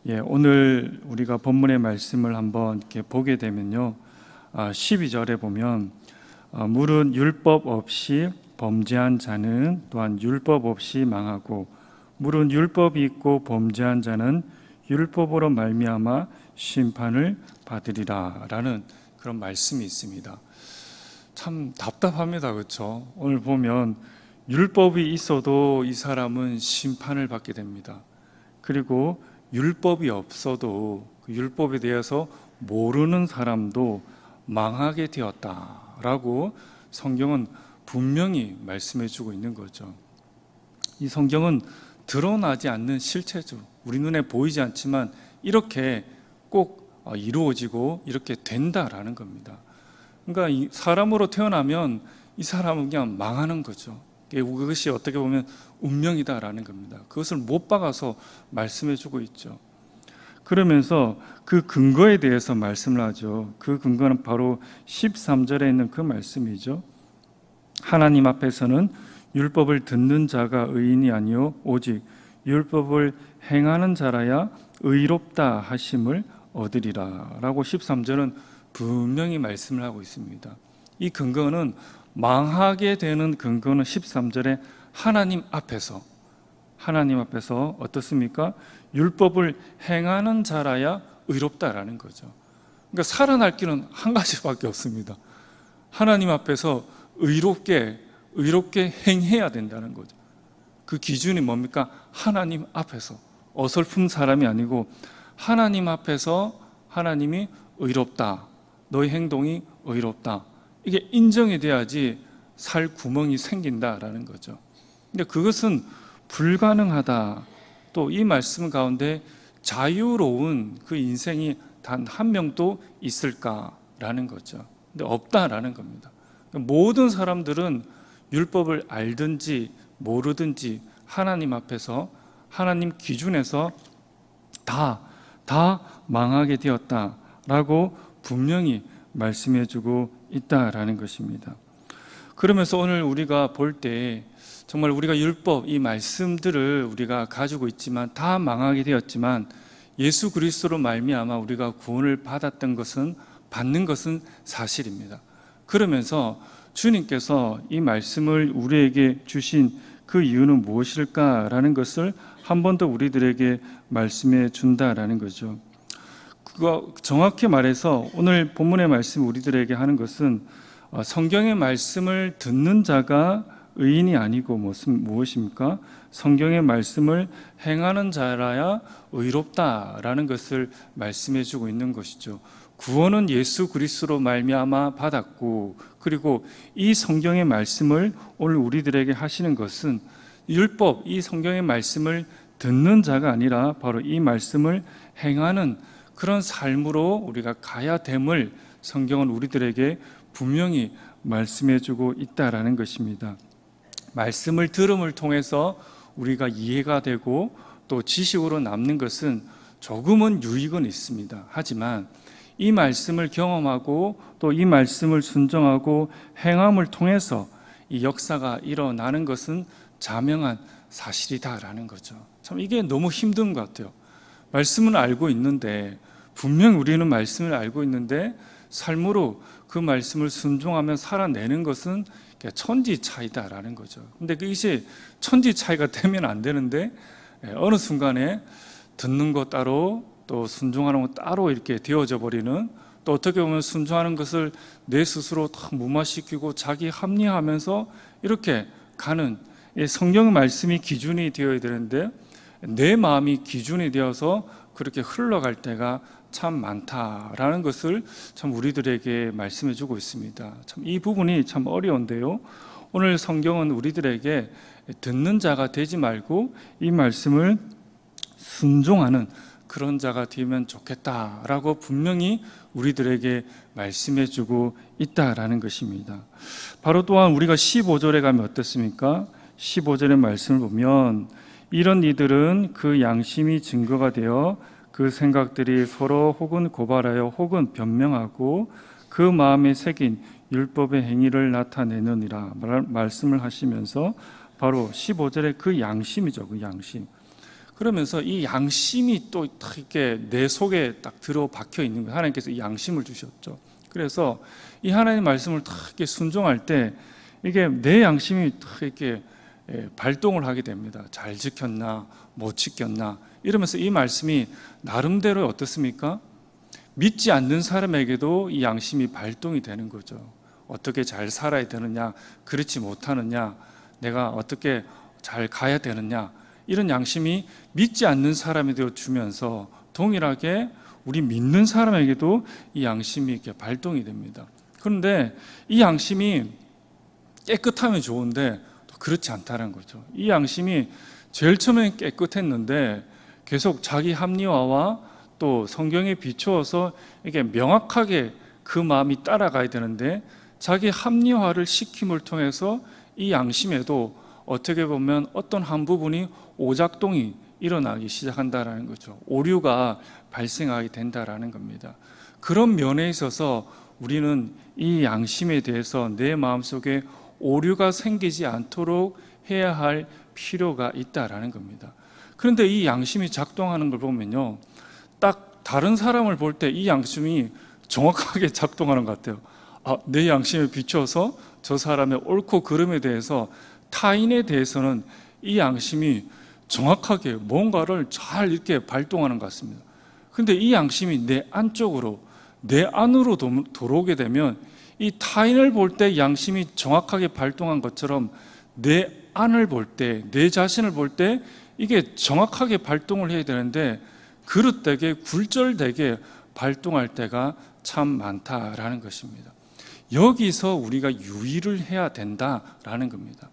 오늘 우리가 본문의 말씀을 한번 이렇게 보게 되면요, 12절에 보면 물은 율법 없이 범죄한 자는 또한 율법 없이 망하고 물은 율법이 있고 범죄한 자는 율법으로 말미암아 심판을 받으리라 라는 그런 말씀이 있습니다. 참 답답합니다. 그렇죠? 오늘 보면 율법이 있어도 이 사람은 심판을 받게 됩니다. 그리고 율법이 없어도 그 율법에 대해서 모르는 사람도 망하게 되었다라고 성경은 분명히 말씀해 주고 있는 거죠. 이 성경은 드러나지 않는 실체죠. 우리 눈에 보이지 않지만 이렇게 꼭 이루어지고 이렇게 된다라는 겁니다. 그러니까 이 사람으로 태어나면 이 사람은 그냥 망하는 거죠. 그것이 어떻게 보면 운명이다라는 겁니다. 그것을 못 박아서 말씀해 주고 있죠. 그러면서 그 근거에 대해서 말씀을 하죠. 그 근거는 바로 13절에 있는 그 말씀이죠. 하나님 앞에서는 율법을 듣는 자가 의인이 아니요 오직 율법을 행하는 자라야 의롭다 하심을 얻으리라 라고 13절은 분명히 말씀을 하고 있습니다. 이 근거는 망하게 되는 근거는 13절에 하나님 앞에서 어떻습니까? 율법을 행하는 자라야 의롭다라는 거죠. 그러니까 살아날 길은 한 가지밖에 없습니다. 하나님 앞에서 의롭게 행해야 된다는 거죠. 그 기준이 뭡니까? 하나님 앞에서 어설픈 사람이 아니고 하나님 앞에서 하나님이 의롭다, 너의 행동이 의롭다, 이게 인정이 돼야지 살 구멍이 생긴다라는 거죠. 근데 그것은 불가능하다. 또 이 말씀 가운데 자유로운 그 인생이 단 한 명도 있을까라는 거죠. 근데 없다라는 겁니다. 모든 사람들은 율법을 알든지 모르든지 하나님 앞에서 하나님 기준에서 다 망하게 되었다라고 분명히 말씀해 주고 있다라는 것입니다. 그러면서 오늘 우리가 볼 때 정말 우리가 율법, 이 말씀들을 우리가 가지고 있지만 다 망하게 되었지만 예수 그리스도로 말미암아 우리가 구원을 받는 것은 사실입니다. 그러면서 주님께서 이 말씀을 우리에게 주신 그 이유는 무엇일까라는 것을 한 번 더 우리들에게 말씀해 준다라는 거죠. 그거 정확히 말해서 오늘 본문의 말씀 우리들에게 하는 것은 성경의 말씀을 듣는 자가 의인이 아니고 무엇입니까? 성경의 말씀을 행하는 자라야 의롭다라는 것을 말씀해 주고 있는 것이죠. 구원은 예수 그리스도로 말미암아 받았고, 그리고 이 성경의 말씀을 오늘 우리들에게 하시는 것은 율법, 이 성경의 말씀을 듣는 자가 아니라 바로 이 말씀을 행하는 그런 삶으로 우리가 가야 됨을 성경은 우리들에게 분명히 말씀해 주고 있다라는 것입니다. 말씀을 들음을 통해서 우리가 이해가 되고 또 지식으로 남는 것은 조금은 유익은 있습니다. 하지만 이 말씀을 경험하고 또 이 말씀을 순종하고 행함을 통해서 이 역사가 일어나는 것은 자명한 사실이다라는 거죠. 참 이게 너무 힘든 것 같아요. 말씀은 알고 있는데, 분명 우리는 말씀을 알고 있는데 삶으로 그 말씀을 순종하며 살아내는 것은 천지 차이다라는 거죠. 근데 그것이 천지 차이가 되면 안 되는데 어느 순간에 듣는 것 따로 또 순종하는 것 따로 이렇게 되어져 버리는, 또 어떻게 보면 순종하는 것을 내 스스로 다 무마시키고 자기 합리화하면서 이렇게 가는, 성경 말씀이 기준이 되어야 되는데 내 마음이 기준이 되어서 그렇게 흘러갈 때가 참 많다라는 것을 참 우리들에게 말씀해 주고 있습니다. 참 이 부분이 참 어려운데요, 오늘 성경은 우리들에게 듣는 자가 되지 말고 이 말씀을 순종하는 그런 자가 되면 좋겠다라고 분명히 우리들에게 말씀해 주고 있다라는 것입니다. 바로 또한 우리가 15절에 가면 어떻습니까? 15절의 말씀을 보면 이런 이들은 그 양심이 증거가 되어 그 생각들이 서로 혹은 고발하여 혹은 변명하고 그 마음에 새긴 율법의 행위를 나타내느니라 말씀을 하시면서 바로 15절의 그 양심이죠. 그 양심. 그러면서 이 양심이 또 이렇게 내 속에 딱 들어박혀 있는 거예요. 하나님께서 이 양심을 주셨죠. 그래서 이 하나님 말씀을 딱 이렇게 순종할 때 이게 내 양심이 딱 이렇게 발동을 하게 됩니다. 잘 지켰나 못 지켰나 이러면서 이 말씀이 나름대로 어떻습니까? 믿지 않는 사람에게도 이 양심이 발동이 되는 거죠. 어떻게 잘 살아야 되느냐, 그렇지 못하느냐, 내가 어떻게 잘 가야 되느냐, 이런 양심이 믿지 않는 사람에게도 주면서 동일하게 우리 믿는 사람에게도 이 양심이 이렇게 발동이 됩니다. 그런데 이 양심이 깨끗하면 좋은데 또 그렇지 않다는 거죠. 이 양심이 제일 처음에 깨끗했는데 계속 자기 합리화와 또 성경에 비추어서 이게 명확하게 그 마음이 따라가야 되는데 자기 합리화를 시킴을 통해서 이 양심에도 어떻게 보면 어떤 한 부분이 오작동이 일어나기 시작한다라는 거죠. 오류가 발생하게 된다라는 겁니다. 그런 면에 있어서 우리는 이 양심에 대해서 내 마음속에 오류가 생기지 않도록 해야 할 필요가 있다라는 겁니다. 그런데 이 양심이 작동하는 걸 보면요, 딱 다른 사람을 볼 때 이 양심이 정확하게 작동하는 것 같아요. 내 양심에 비춰서 저 사람의 옳고 그름에 대해서, 타인에 대해서는 이 양심이 정확하게 뭔가를 잘 이렇게 발동하는 것 같습니다. 그런데 이 양심이 내 안쪽으로, 내 안으로 들어오게 되면 이 타인을 볼 때 양심이 정확하게 발동한 것처럼 내 안을 볼 때, 내 자신을 볼 때 이게 정확하게 발동을 해야 되는데 그릇되게 굴절되게 발동할 때가 참 많다라는 것입니다. 여기서 우리가 유의를 해야 된다라는 겁니다.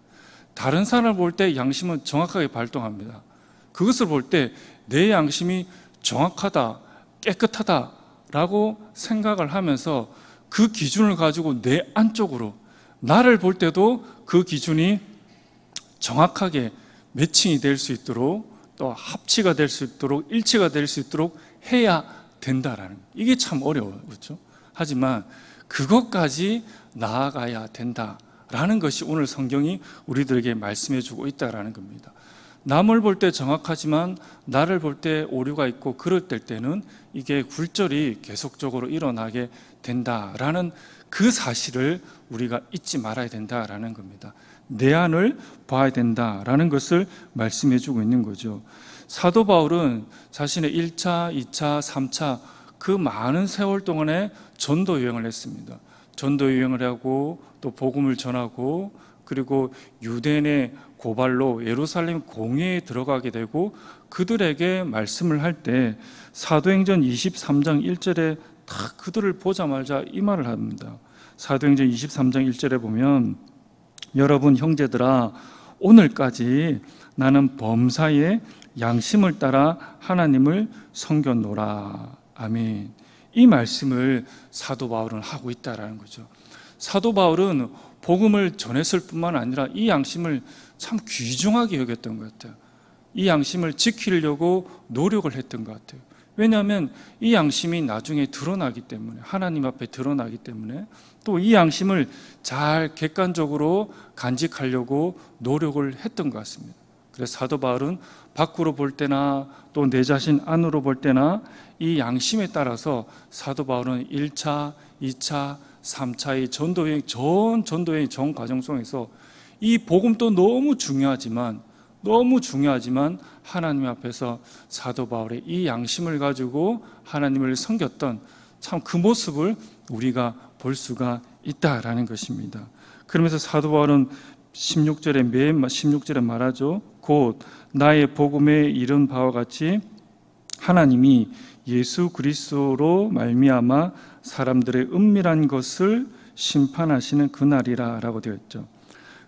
다른 사람을 볼 때 양심은 정확하게 발동합니다. 그것을 볼 때 내 양심이 정확하다, 깨끗하다라고 생각을 하면서 그 기준을 가지고 내 안쪽으로, 나를 볼 때도 그 기준이 정확하게 매칭이 될 수 있도록, 또 합치가 될 수 있도록, 일치가 될 수 있도록 해야 된다라는, 이게 참 어려워요. 그렇죠? 하지만 그것까지 나아가야 된다라는 것이 오늘 성경이 우리들에게 말씀해 주고 있다라는 겁니다. 남을 볼 때 정확하지만 나를 볼 때 오류가 있고 그럴 때는 이게 굴절이 계속적으로 일어나게 된다라는 그 사실을 우리가 잊지 말아야 된다라는 겁니다. 내 안을 봐야 된다라는 것을 말씀해 주고 있는 거죠. 사도 바울은 자신의 1차, 2차, 3차 그 많은 세월 동안에 전도 여행을 했습니다. 전도 여행을 하고 또 복음을 전하고, 그리고 유대인의 고발로 예루살렘 공회에 들어가게 되고 그들에게 말씀을 할 때 사도행전 23장 1절에 딱 그들을 보자마자 이 말을 합니다. 사도행전 23장 1절에 보면, 여러분 형제들아, 오늘까지 나는 범사에 양심을 따라 하나님을 섬겼노라. 아멘. 이 말씀을 사도 바울은 하고 있다라는 거죠. 사도 바울은 복음을 전했을 뿐만 아니라 이 양심을 참 귀중하게 여겼던 것 같아요. 이 양심을 지키려고 노력을 했던 것 같아요. 왜냐하면 이 양심이 나중에 드러나기 때문에, 하나님 앞에 드러나기 때문에, 또 이 양심을 잘 객관적으로 간직하려고 노력을 했던 것 같습니다. 그래서 사도 바울은 밖으로 볼 때나 또 내 자신 안으로 볼 때나 이 양심에 따라서 사도 바울은 1차, 2차, 3차의 전도여행 전 과정 속에서 이 복음도 너무 중요하지만 하나님 앞에서 사도 바울의 이 양심을 가지고 하나님을 섬겼던 참 그 모습을 우리가 볼 수가 있다라는 것입니다. 그러면서 사도 바울은 16절에 말하죠. 곧 나의 복음에 이른 바와 같이 하나님이 예수 그리스도로 말미암아 사람들의 은밀한 것을 심판하시는 그날이라 라고 되어 있죠.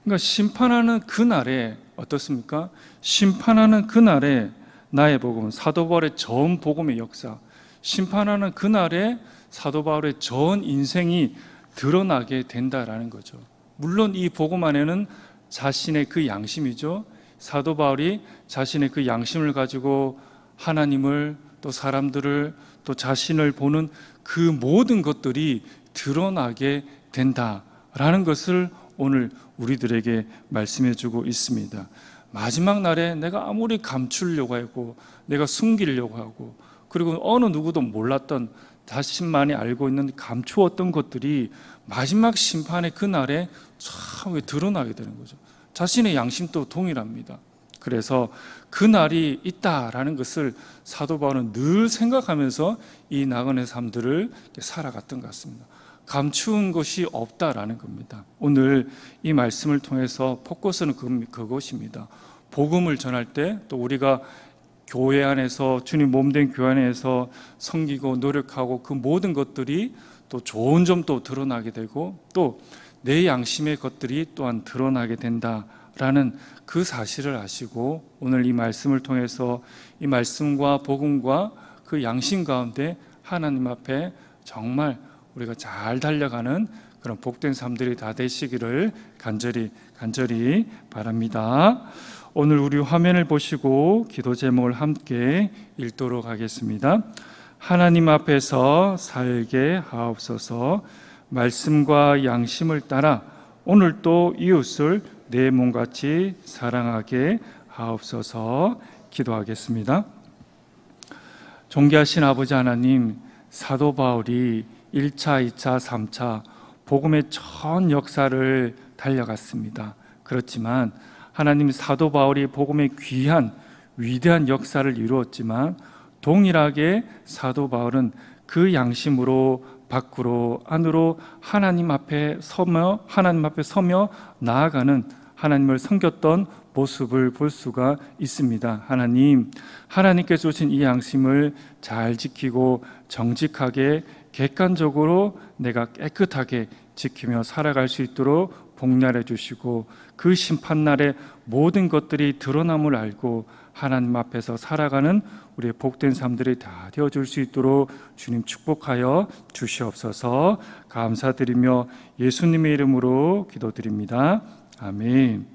그러니까 심판하는 그날에 어떻습니까? 심판하는 그날에 나의 복음, 사도 바울의 전 복음의 역사, 심판하는 그날에 사도 바울의 전 인생이 드러나게 된다라는 거죠. 물론 이 복음 안에는 자신의 그 양심이죠. 사도 바울이 자신의 그 양심을 가지고 하나님을, 또 사람들을, 또 자신을 보는 그 모든 것들이 드러나게 된다라는 것을 오늘 우리들에게 말씀해 주고 있습니다. 마지막 날에 내가 아무리 감추려고 하고 내가 숨기려고 하고 그리고 어느 누구도 몰랐던 자신만이 알고 있는 감추었던 것들이 마지막 심판의 그날에 참 드러나게 되는 거죠. 자신의 양심도 동일합니다. 그래서 그 날이 있다라는 것을 사도 바울은 늘 생각하면서 이 나그네 삶들을 살아갔던 것 같습니다. 감추은 것이 없다라는 겁니다. 오늘 이 말씀을 통해서 포커스는 그것입니다. 복음을 전할 때 또 우리가 교회 안에서 주님 몸된 교회 안에서 섬기고 노력하고 그 모든 것들이 또 좋은 점도 드러나게 되고 또 내 양심의 것들이 또한 드러나게 된다라는 그 사실을 아시고 오늘 이 말씀을 통해서 이 말씀과 복음과 그 양심 가운데 하나님 앞에 정말 우리가 잘 달려가는 그런 복된 삶들이 다 되시기를 간절히 바랍니다. 오늘 우리 화면을 보시고 기도 제목을 함께 읽도록 하겠습니다. 하나님 앞에서 살게 하옵소서. 말씀과 양심을 따라 오늘도 이웃을 내 몸같이 사랑하게 하옵소서. 기도하겠습니다. 존귀하신 아버지 하나님, 사도 바울이 1차, 2차, 3차 복음의 전 역사를 달려갔습니다. 그렇지만 하나님, 사도 바울이 복음의 귀한 위대한 역사를 이루었지만 동일하게 사도 바울은 그 양심으로 밖으로 안으로 하나님 앞에 서며 나아가는 하나님을 섬겼던 모습을 볼 수가 있습니다. 하나님께서 주신 이 양심을 잘 지키고 정직하게 객관적으로 내가 깨끗하게 지키며 살아갈 수 있도록 복날해 주시고 그 심판날에 모든 것들이 드러남을 알고 하나님 앞에서 살아가는 우리의 복된 삶들이 다 되어줄 수 있도록 주님 축복하여 주시옵소서. 감사드리며 예수님의 이름으로 기도드립니다. 아멘.